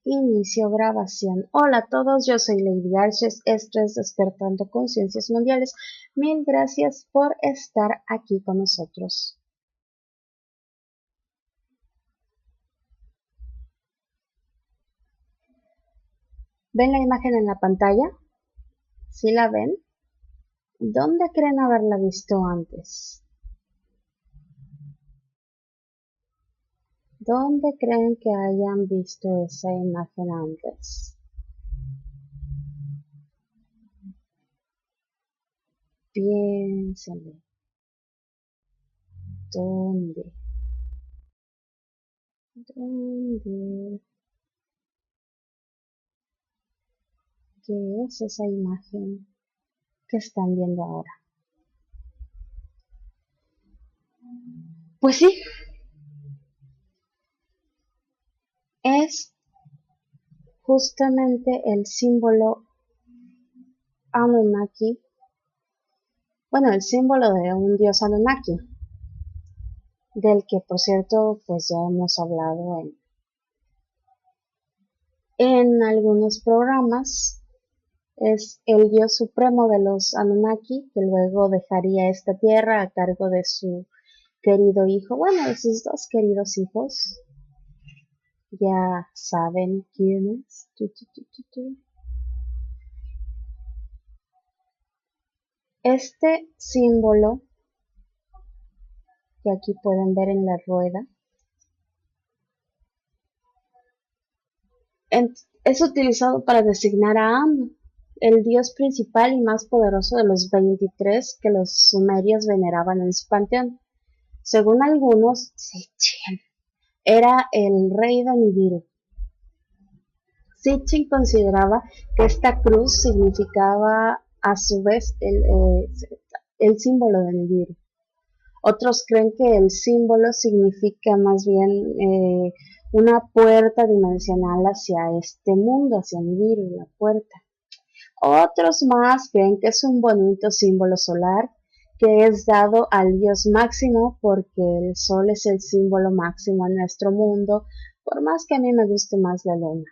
Inicio grabación. Hola a todos, yo soy Lady Arches, esto es Despertando Conciencias Mundiales. Mil gracias por estar aquí con nosotros. ¿Ven la imagen en la pantalla? ¿Sí la ven? ¿Dónde creen haberla visto antes? ¿Dónde creen que hayan visto esa imagen antes? Piénsenlo. ¿Dónde? ¿Dónde? ¿Qué es esa imagen que están viendo ahora? Pues sí, es justamente el símbolo Anunnaki, bueno, el símbolo de un dios Anunnaki, del que por cierto pues ya hemos hablado en algunos programas. Es el dios supremo de los Anunnaki, que luego dejaría esta tierra a cargo de su querido hijo, bueno, de sus dos queridos hijos. Ya saben quiénes. Este símbolo que aquí pueden ver en la rueda es utilizado para designar a Anu, el dios principal y más poderoso de los 23 que los sumerios veneraban en su panteón. Según algunos, Sitchin era el rey de Nibiru. Sitchin consideraba que esta cruz significaba a su vez el símbolo de Nibiru. Otros creen que el símbolo significa más bien una puerta dimensional hacia este mundo, hacia Nibiru, la puerta. Otros más creen que es un bonito símbolo solar que es dado al Dios máximo porque el sol es el símbolo máximo en nuestro mundo, por más que a mí me guste más la luna.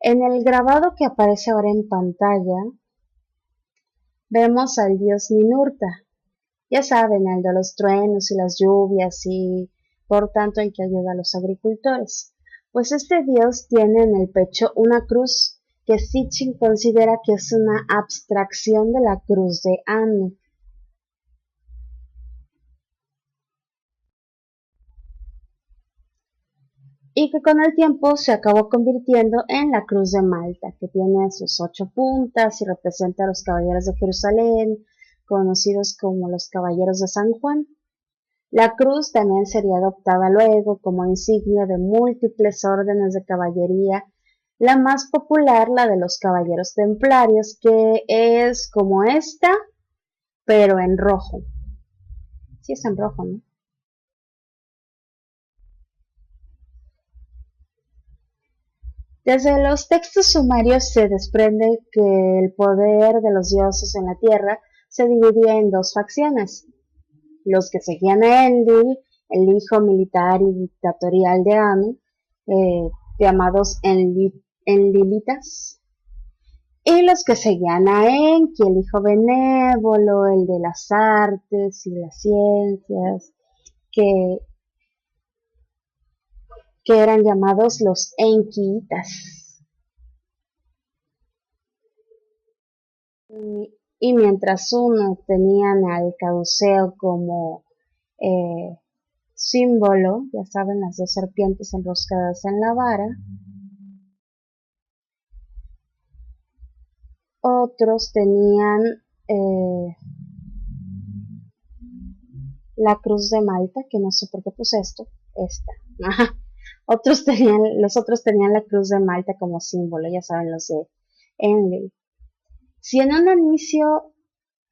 En el grabado que aparece ahora en pantalla, vemos al dios Ninurta. Ya saben, el de los truenos y las lluvias y por tanto el que ayuda a los agricultores. Pues este dios tiene en el pecho una cruz que Sitchin considera que es una abstracción de la cruz de Anu. Y que con el tiempo se acabó convirtiendo en la cruz de Malta, que tiene sus 8 puntas y representa a los caballeros de Jerusalén, conocidos como los caballeros de San Juan. La cruz también sería adoptada luego como insignia de múltiples órdenes de caballería, la más popular la de los caballeros templarios, que es como esta, pero en rojo. Sí es en rojo, ¿no? Desde los textos sumerios se desprende que el poder de los dioses en la tierra se dividía en dos facciones: los que seguían a Enlil, el hijo militar y dictatorial de Anu, llamados Enlilitas, y los que seguían a Enki, el hijo benévolo, el de las artes y las ciencias, que, que eran llamados los Enkiitas. Y mientras uno tenían al caduceo como símbolo, ya saben, las dos serpientes enroscadas en la vara, otros tenían la cruz de Malta, que no sé por qué puse esta. Los otros tenían la cruz de Malta como símbolo, ya saben, los de Enlil. Si en un inicio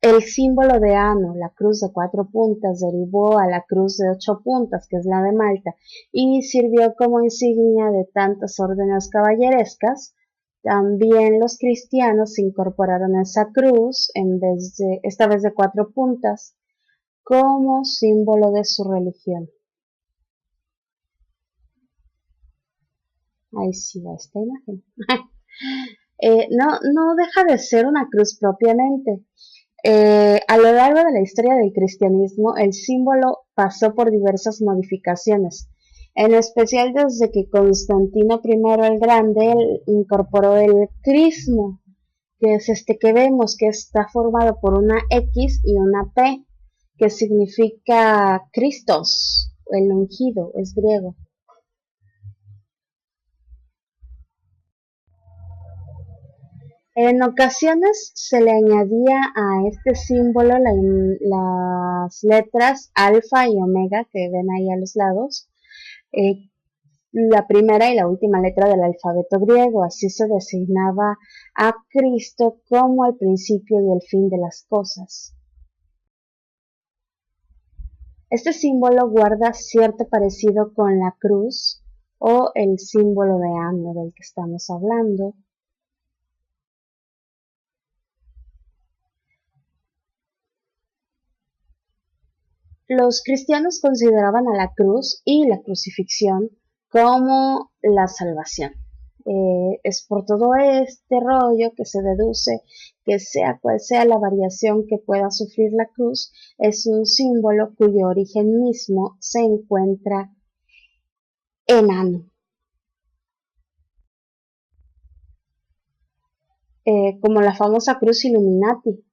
el símbolo de Anu, la cruz de 4 puntas, derivó a la cruz de 8 puntas, que es la de Malta, y sirvió como insignia de tantas órdenes caballerescas, también los cristianos incorporaron esa cruz, esta vez de 4 puntas, como símbolo de su religión. Ahí sí va esta imagen. No deja de ser una cruz propiamente. A lo largo de la historia del cristianismo, el símbolo pasó por diversas modificaciones, en especial desde que Constantino I el Grande incorporó el crismo, que es este que vemos, que está formado por una X y una P, que significa Cristos, el ungido, es griego. En ocasiones se le añadía a este símbolo las letras alfa y omega que ven ahí a los lados, eh, la primera y la última letra del alfabeto griego. Así se designaba a Cristo como el principio y el fin de las cosas. Este símbolo guarda cierto parecido con la cruz o el símbolo de AMLO del que estamos hablando. Los cristianos consideraban a la cruz y la crucifixión como la salvación. Es por todo este rollo que se deduce que sea cual sea la variación que pueda sufrir la cruz, es un símbolo cuyo origen mismo se encuentra enano. Como la famosa cruz Illuminati,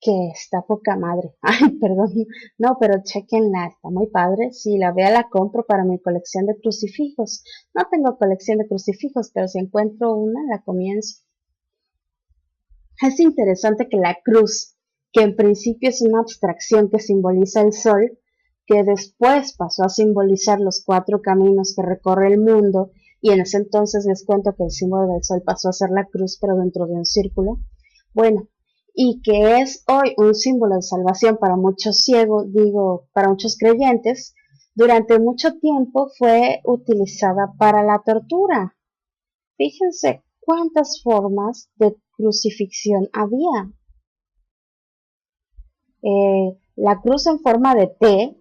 que está poca madre. Ay, perdón. No, pero chequenla, está muy padre. Si la vea, la compro para mi colección de crucifijos. No tengo colección de crucifijos, pero si encuentro una, la comienzo. Es interesante que la cruz, que en principio es una abstracción que simboliza el sol, que después pasó a simbolizar los 4 caminos que recorre el mundo, y en ese entonces les cuento que el símbolo del sol pasó a ser la cruz, pero dentro de un círculo. Bueno, y que es hoy un símbolo de salvación para muchos ciegos, digo, para muchos creyentes, durante mucho tiempo fue utilizada para la tortura. Fíjense cuántas formas de crucifixión había. La cruz en forma de T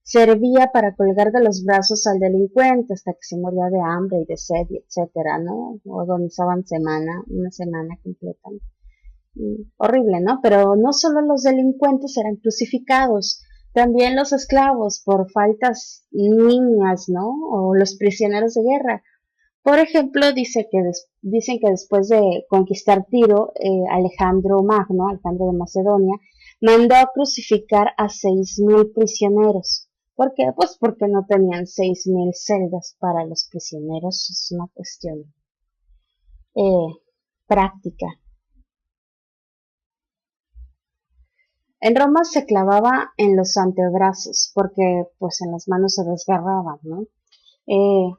servía para colgar de los brazos al delincuente hasta que se moría de hambre y de sed, etcétera, ¿no? O agonizaban una semana completa. Horrible, ¿no? Pero no solo los delincuentes eran crucificados, también los esclavos por faltas niñas, ¿no? O los prisioneros de guerra. Por ejemplo, dicen que después de conquistar Tiro, Alejandro Magno, Alejandro de Macedonia, mandó a crucificar a 6.000 prisioneros. ¿Por qué? Pues porque no tenían 6.000 celdas para los prisioneros. Es una cuestión eh, práctica. En Roma se clavaba en los antebrazos, porque pues en las manos se desgarraban, ¿no? Eh,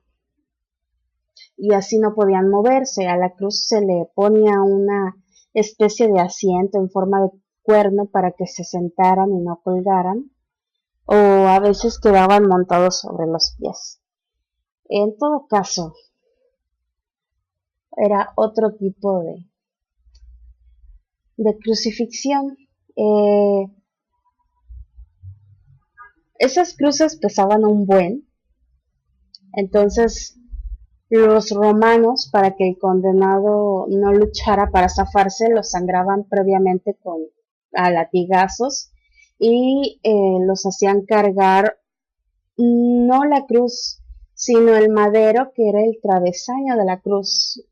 y así no podían moverse. A la cruz se le ponía una especie de asiento en forma de cuerno para que se sentaran y no colgaran, o a veces quedaban montados sobre los pies. En todo caso, era otro tipo de crucifixión. Esas cruces pesaban un buen, entonces los romanos, para que el condenado no luchara para zafarse, los sangraban previamente a latigazos y los hacían cargar no la cruz, sino el madero que era el travesaño de la cruz.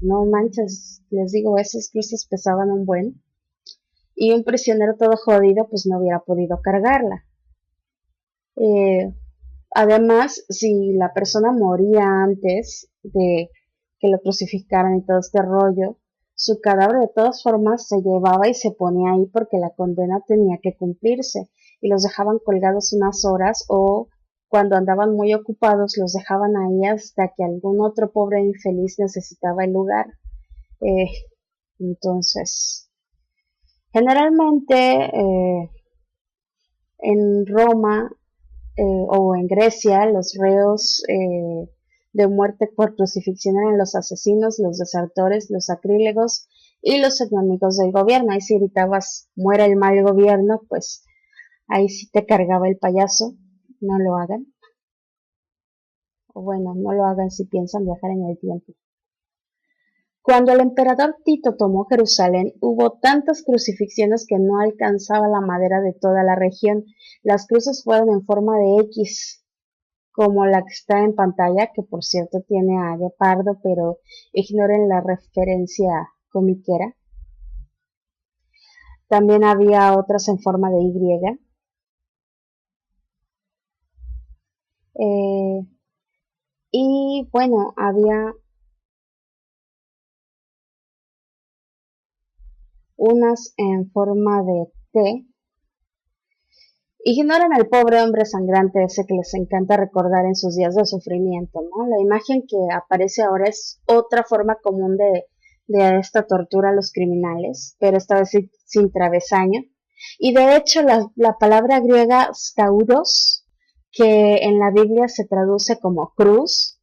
No manches, les digo, esas cruces pesaban un buen y un prisionero todo jodido pues no hubiera podido cargarla. Eh, Además, si la persona moría antes de que lo crucificaran y todo este rollo, su cadáver de todas formas se llevaba y se ponía ahí porque la condena tenía que cumplirse y los dejaban colgados unas horas o cuando andaban muy ocupados los dejaban ahí hasta que algún otro pobre infeliz necesitaba el lugar. Eh, entonces, generalmente en Roma o en Grecia, los reos de muerte por crucifixión eran los asesinos, los desertores, los sacrílegos y los enemigos del gobierno. Ahí si gritabas muera el mal gobierno, pues ahí sí te cargaba el payaso, no lo hagan. o bueno, no lo hagan si piensan viajar en el tiempo. Cuando el emperador Tito tomó Jerusalén, hubo tantas crucifixiones que no alcanzaba la madera de toda la región. Las cruces fueron en forma de X, como la que está en pantalla, que por cierto tiene a Guepardo, pero ignoren la referencia comiquera. También había otras en forma de Y. Eh, y bueno, había unas en forma de T. Ignoran al pobre hombre sangrante ese que les encanta recordar en sus días de sufrimiento, ¿no? La imagen que aparece ahora es otra forma común de esta tortura a los criminales, pero esta vez sin travesaño. Y de hecho la palabra griega stauros, que en la Biblia se traduce como cruz,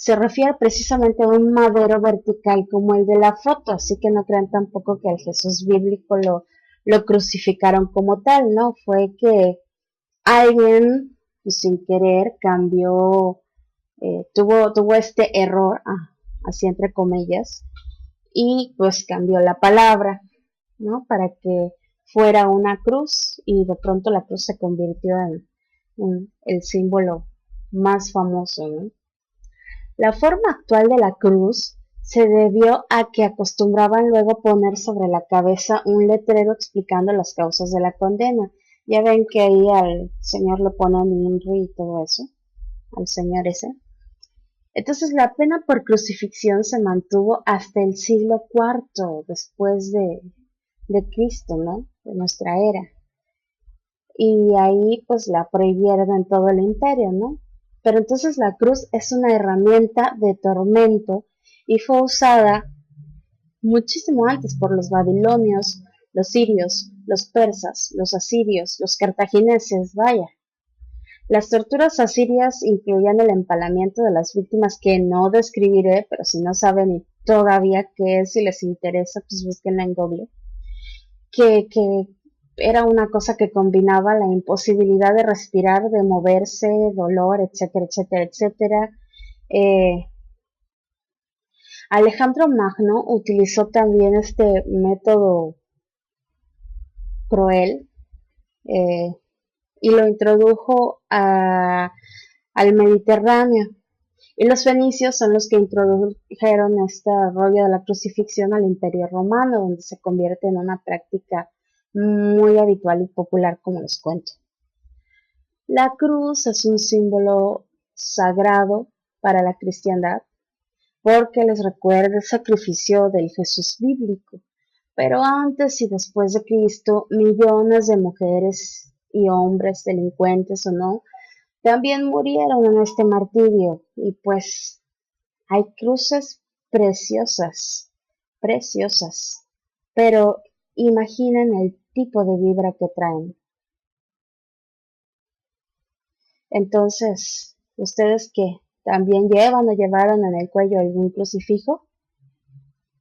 se refiere precisamente a un madero vertical como el de la foto, así que no crean tampoco que al Jesús bíblico lo crucificaron como tal, ¿no? Fue que alguien pues, sin querer cambió, tuvo este error, así entre comillas, y pues cambió la palabra, ¿no? Para que fuera una cruz y de pronto la cruz se convirtió en el símbolo más famoso, ¿no? La forma actual de la cruz se debió a que acostumbraban luego poner sobre la cabeza un letrero explicando las causas de la condena. Ya ven que ahí al señor le ponen INRI y todo eso, al señor ese. Entonces la pena por crucifixión se mantuvo hasta el siglo IV después de Cristo, ¿no? De nuestra era. Y ahí pues la prohibieron en todo el imperio, ¿no? Pero entonces la cruz es una herramienta de tormento y fue usada muchísimo antes por los babilonios, los sirios, los persas, los asirios, los cartagineses, vaya. Las torturas asirias incluían el empalamiento de las víctimas que no describiré, pero si no saben todavía qué es, si les interesa, pues búsquenla en Google, que era una cosa que combinaba la imposibilidad de respirar, de moverse, dolor, etcétera, etcétera, etcétera. Eh, Alejandro Magno utilizó también este método cruel eh, y lo introdujo al Mediterráneo. Y los fenicios son los que introdujeron este rollo de la crucifixión al Imperio Romano, donde se convierte en una práctica muy habitual y popular, como les cuento. La cruz es un símbolo sagrado para la cristiandad porque les recuerda el sacrificio del Jesús bíblico. Pero antes y después de Cristo, millones de mujeres y hombres, delincuentes o no, también murieron en este martirio. Y pues hay cruces preciosas, preciosas. Pero imaginen el tipo de vibra que traen. Entonces, ¿ustedes qué? ¿También llevan o llevaron en el cuello algún crucifijo?